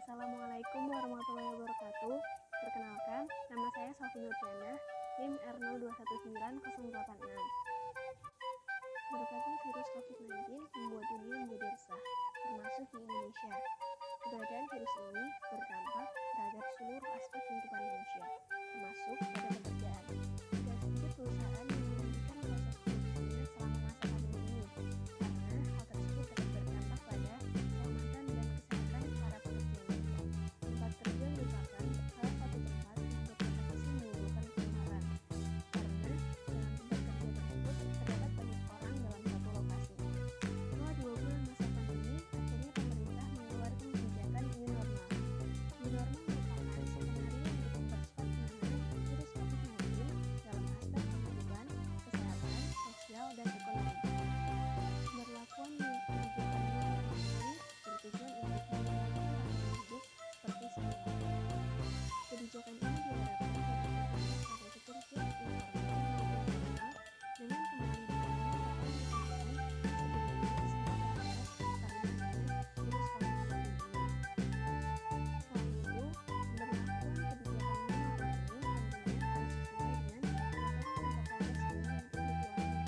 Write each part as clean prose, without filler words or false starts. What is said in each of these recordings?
Assalamualaikum warahmatullahi wabarakatuh. Perkenalkan, nama saya Sofi Nurjana, NIM R02190886. Berbagai virus COVID-19 membuat dunia menjadi resah, termasuk di Indonesia. Keberadaan virus ini berdampak terhadap seluruh aspek kehidupan manusia, termasuk pada pekerjaan. Tidak sedikit perusahaan yang menghentikan proses produksinya selama masa pandemi ini, karena hal tersebut dapat berdampak pada keselamatan dan kesehatan para pekerjanya. Tempat kerja merupakan salah satu tempat yang berpotensi menimbulkan penularan, karena dalam tempat kerja tersebut terdapat banyak orang dalam satu lokasi. Setelah 2 bulan masa pandemi, akhirnya pemerintah mengeluarkan kebijakan new normal. New normal merupakan skenario untuk mempercepat penanganan virus COVID-19 dalam aspek kehidupan, kesehatan, sosial, dan ekonomi. Pemberlakuan kebijakan new normal ini bertujuan untuk menyelamatkan layanan hidup seperti semula. Kebijakan ini diharapkan dapat berdampak pada pekerja informal menuju normal dengan kembali bukanya lapangan pekerjaan sebagaimana semula pada penanganan virus COVID-19 ini. Selain itu, pemberlakuan kebijakan new normal ini tentunya harus sesuai dengan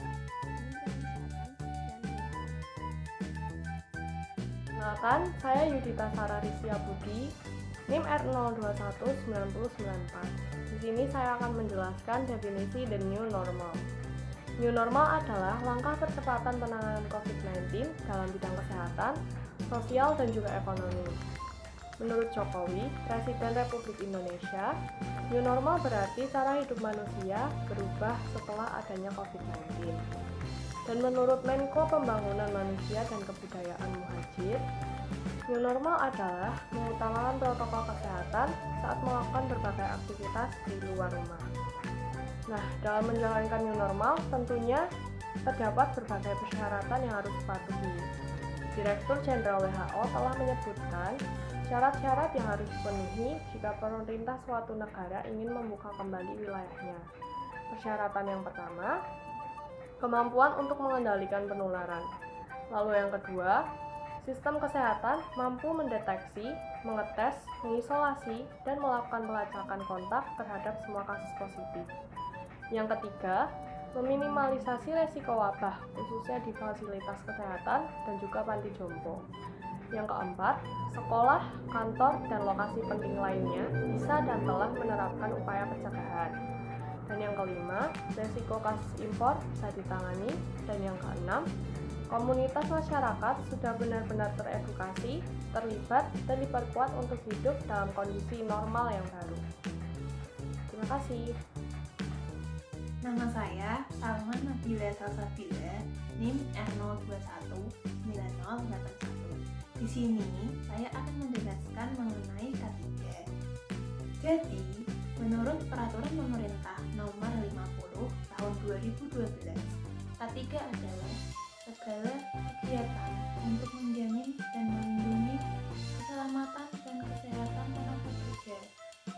protokol kesehatan yang telah dikeluarkan Kementerian Kesehatan dan WHO. Perkenalkan, saya Yudita Sararisya Budi, NIM R02190994. Di sini saya akan menjelaskan definisi the new normal. New normal adalah langkah percepatan penanganan COVID-19 dalam bidang kesehatan, sosial, dan juga ekonomi. Menurut Jokowi, Presiden Republik Indonesia, new normal berarti cara hidup manusia berubah setelah adanya COVID-19. Dan menurut Menko Pembangunan Manusia dan Kebudayaan Muhadjir, new normal adalah mengutamakan protokol kesehatan saat melakukan berbagai aktivitas di luar rumah. Nah, dalam menjalankan new normal tentunya terdapat berbagai persyaratan yang harus dipatuhi. Direktur Jenderal WHO telah menyebutkan syarat-syarat yang harus dipenuhi jika pemerintah suatu negara ingin membuka kembali wilayahnya. Persyaratan yang pertama, kemampuan untuk mengendalikan penularan. Lalu yang kedua, sistem kesehatan mampu mendeteksi, mengetes, mengisolasi, dan melakukan pelacakan kontak terhadap semua kasus positif. Yang ketiga, meminimalisasi resiko wabah, khususnya di fasilitas kesehatan dan juga panti jompo. Yang keempat, sekolah, kantor, dan lokasi penting lainnya bisa dan telah menerapkan upaya pencegahan. Dan yang kelima, resiko kasus impor bisa ditangani. Dan yang keenam, komunitas masyarakat sudah benar-benar teredukasi, terlibat, dan diperkuat untuk hidup dalam kondisi normal yang baru. Terima kasih. Nama saya Salman Nabila Salsabila, NIM R02190881. Di sini saya akan menjelaskan mengenai K3. Jadi, menurut Peraturan Pemerintah Nomor 50 Tahun 2012, K3 adalah segala kegiatan untuk menjamin dan melindungi keselamatan dan kesehatan tenaga kerja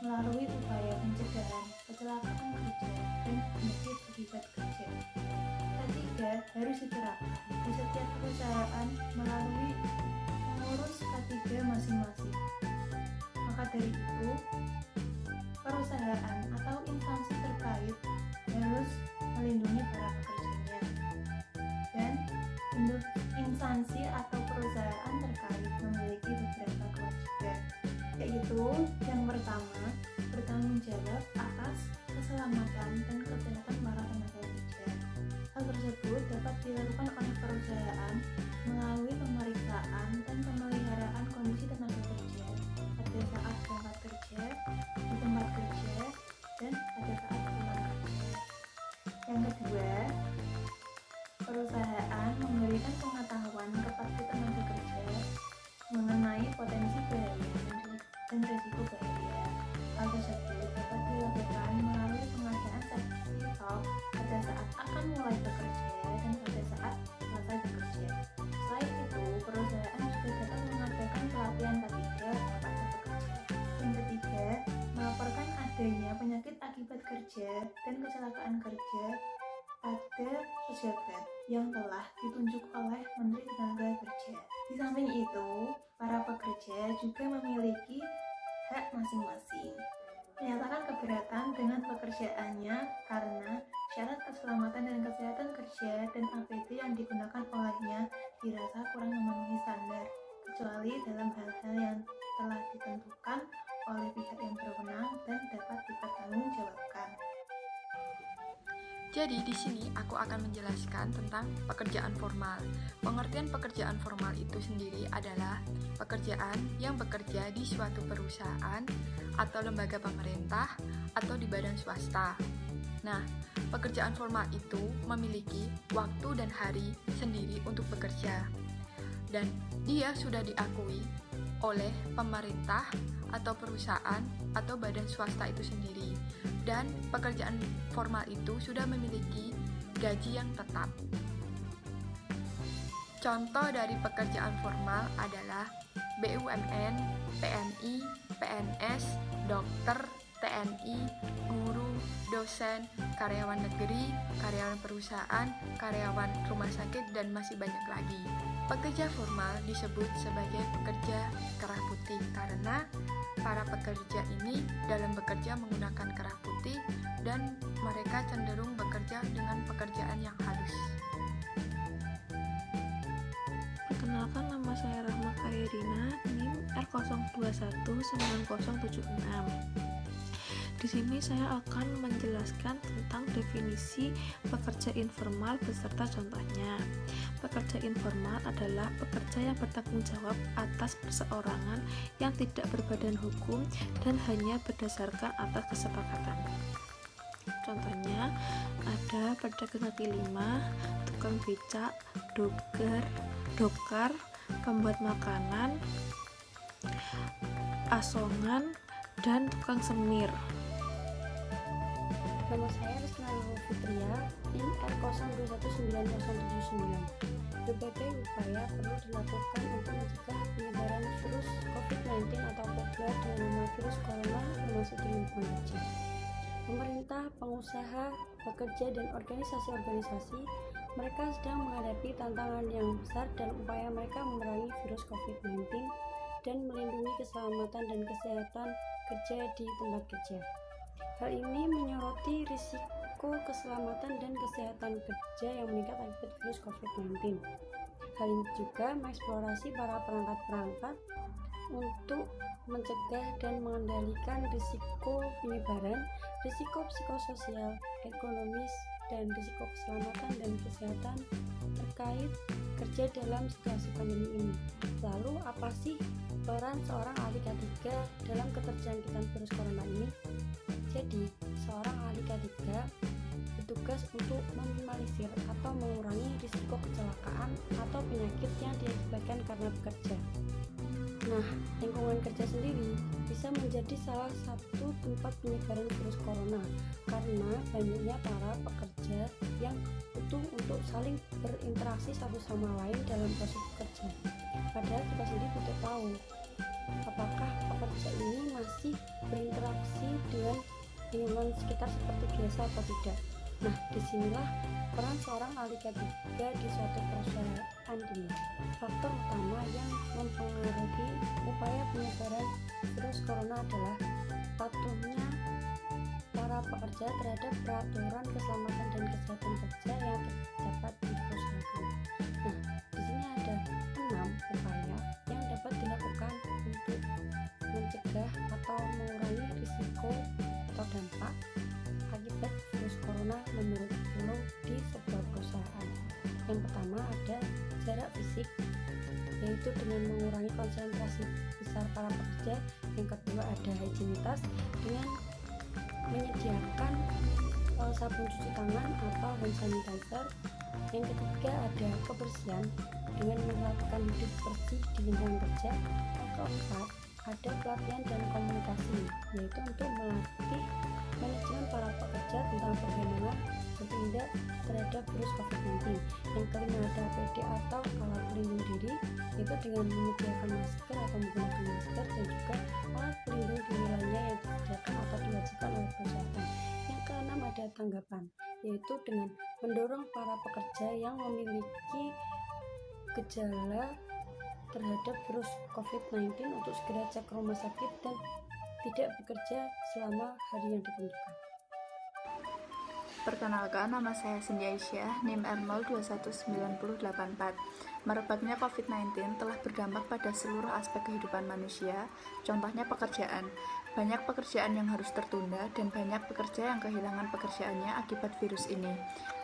melalui upaya pencegahan kecelakaan kerja dan penyakit akibat kerja. K3 harus diterapkan di setiap perusahaan melalui pengurus K3 masing-masing. Maka dari itu, perusahaan atau instansi terkait harus melindungi para pekerjanya. Dan instansi atau perusahaan terkait memiliki beberapa kewajiban, yaitu yang pertama, bertanggung jawab atas keselamatan dan kesehatan para tenaga kerja. Hal tersebut dapat dilakukan oleh perusahaan melalui pemeriksaan dan pemeliharaan kondisi tenaga kerja pada saat berangkat kerja, di tempat kerja, dan pada saat pulang kerja. Yang kedua, perusahaan memberikan pengetahuan kepada tenaga kerja mengenai potensi bahaya dan risiko bahaya. Hal tersebut dapat dilakukan melalui pengadaan safety talk pada saat akan mulai bekerja dan pada saat selesai bekerja. Selain itu, perusahaan juga dapat mengadakan pelatihan K3 kepada pekerja. Yang ketiga, melaporkan adanya penyakit akibat kerja dan kecelakaan kerja pada pejabat yang telah ditunjuk oleh Menteri Tenaga Kerja. Di samping itu, para para pekerja juga memiliki hak masing-masing. Menyatakan keberatan dengan pekerjaannya karena syarat keselamatan dan kesehatan kerja dan APD yang digunakan olehnya dirasa kurang memenuhi standar, kecuali dalam hal-hal yang telah ditentukan oleh pihak yang berwenang dan dapat dipertanggungjawabkan. Jadi di sini aku akan menjelaskan tentang pekerjaan formal. Pengertian pekerjaan formal itu sendiri adalah pekerjaan yang bekerja di suatu perusahaan atau lembaga pemerintah atau di badan swasta. Nah, pekerjaan formal itu memiliki waktu dan hari sendiri untuk bekerja. Dan dia sudah diakui oleh pemerintah atau perusahaan atau badan swasta itu sendiri. Dan pekerjaan formal itu sudah memiliki gaji yang tetap. Contoh dari pekerjaan formal adalah BUMN, PNI, PNS, dokter, TNI, guru, dosen, karyawan negeri, karyawan perusahaan, karyawan rumah sakit, dan masih banyak lagi. Pekerja formal disebut sebagai pekerja kerah putih karena para pekerja ini dalam bekerja menggunakan kerah putih dan mereka cenderung bekerja dengan pekerjaan yang halus. Perkenalkan, nama saya Rahma Kairina, NIM R02190076. Di sini saya akan menjelaskan tentang definisi pekerja informal beserta contohnya. Pekerja informal adalah pekerja yang bertanggung jawab atas perseorangan yang tidak berbadan hukum dan hanya berdasarkan atas kesepakatan. Contohnya ada pedagang kaki lima, tukang becak, dokar, pembuat makanan, asongan, dan tukang semir. Nama saya Rizkina Fitria, NIM R02190079. Berbagai upaya perlu dilakukan untuk mencegah penyebaran virus COVID-19 atau populer dengan nama virus corona termasuk di lingkungan kerja. Pemerintah, pengusaha, pekerja, dan organisasi-organisasi mereka sedang menghadapi tantangan yang besar dalam upaya mereka memerangi virus COVID-19 dan melindungi keselamatan dan kesehatan kerja di tempat kerja. Hal ini menyoroti risiko keselamatan dan kesehatan kerja yang meningkat akibat virus COVID-19. Hal ini juga mengeksplorasi para perangkat-perangkat untuk mencegah dan mengendalikan risiko penyebaran, risiko psikososial, ekonomis, dan risiko keselamatan dan kesehatan terkait kerja dalam situasi pandemi ini. Lalu apa sih peran seorang ahli K3 dalam keterjangkitan virus corona ini? Jadi, seorang ahli K3 bertugas untuk meminimalisir atau mengurangi risiko kecelakaan atau penyakit yang diakibatkan karena bekerja. Nah, lingkungan kerja sendiri bisa menjadi salah satu tempat penyebaran virus corona karena banyaknya para pekerja yang butuh untuk saling berinteraksi satu sama lain dalam proses bekerja. Padahal kita sendiri butuh tahu apakah pekerja ini masih berinteraksi dengan lingkungan sekitar seperti biasa atau tidak. Nah, disinilah peran seorang ahli K3 di suatu perusahaan ini. Faktor utama yang mempengaruhi upaya penyebaran virus corona adalah patuhnya para pekerja terhadap peraturan keselamatan dan kesehatan kerja yang terdapat di perusahaan. Nah, di sini ada 6 upaya yang dapat dilakukan untuk mencegah atau mengurangi risiko atau dampak akibat virus corona menurut ILO di sebuah perusahaan. Yang pertama ada jarak fisik, yaitu dengan mengurangi konsentrasi besar para pekerja. Yang kedua ada higienitas dengan menyediakan sabun cuci tangan atau hand sanitizer. Yang ketiga ada kebersihan dengan menerapkan hidup bersih di lingkungan kerja. Yang keempat ada pelatihan dan komunikasi, yaitu untuk melatih manajemen para pekerja tentang bagaimana bertindak terhadap virus COVID-19. Yang kelima ada APD atau alat pelindung diri, yaitu dengan menyediakan masker atau menggunakan masker dan juga alat pelindung diri lainnya yang disediakan atau diwajibkan oleh perusahaan. Yang keenam ada tanggapan, yaitu dengan mendorong para pekerja yang memiliki gejala terhadap virus COVID-19 untuk segera cek ke rumah sakit dan tidak bekerja selama hari yang ditentukan. Perkenalkan, nama saya Cindy Aisyah, NIM R021984. Merebaknya COVID-19 telah berdampak pada seluruh aspek kehidupan manusia, contohnya pekerjaan. Banyak pekerjaan yang harus tertunda dan banyak pekerja yang kehilangan pekerjaannya akibat virus ini.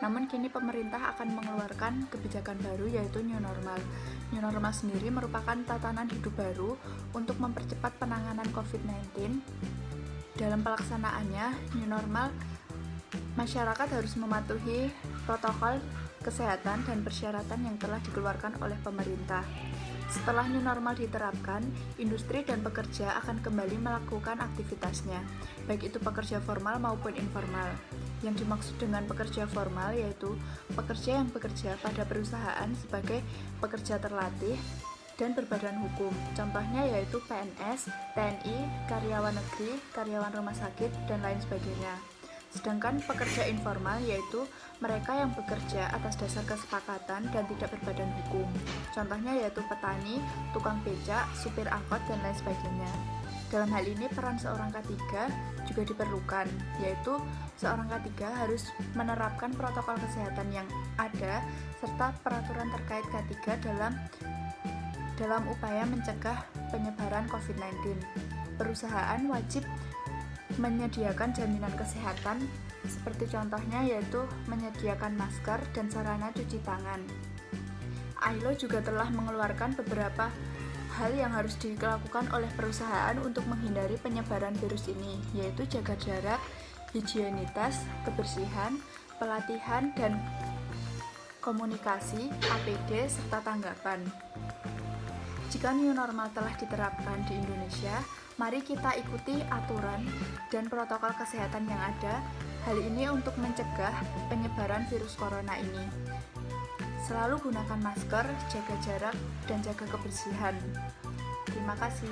Namun kini pemerintah akan mengeluarkan kebijakan baru yaitu New Normal. New Normal sendiri merupakan tatanan hidup baru untuk mempercepat penanganan COVID-19. Dalam pelaksanaannya, New Normal masyarakat harus mematuhi protokol kesehatan dan persyaratan yang telah dikeluarkan oleh pemerintah. Setelah new normal diterapkan, industri dan pekerja akan kembali melakukan aktivitasnya, baik itu pekerja formal maupun informal. Yang dimaksud dengan pekerja formal yaitu pekerja yang bekerja pada perusahaan sebagai pekerja terlatih dan berbadan hukum. Contohnya yaitu PNS, TNI, karyawan negeri, karyawan rumah sakit, dan lain sebagainya. Sedangkan pekerja informal yaitu mereka yang bekerja atas dasar kesepakatan dan tidak berbadan hukum. Contohnya yaitu petani, tukang becak, supir angkot, dan lain sebagainya. Dalam hal ini peran seorang K3 juga diperlukan, yaitu seorang K3 harus menerapkan protokol kesehatan yang ada serta peraturan terkait K3 dalam upaya mencegah penyebaran COVID-19. Perusahaan wajib menyediakan jaminan kesehatan seperti contohnya yaitu menyediakan masker dan sarana cuci tangan. ILO juga telah mengeluarkan beberapa hal yang harus dilakukan oleh perusahaan untuk menghindari penyebaran virus ini, yaitu jaga jarak, higienitas, kebersihan, pelatihan dan komunikasi, APD, serta tanggapan. Jika new normal telah diterapkan di Indonesia, mari kita ikuti aturan dan protokol kesehatan yang ada. Hal ini untuk mencegah penyebaran virus corona ini. Selalu gunakan masker, jaga jarak, dan jaga kebersihan. Terima kasih.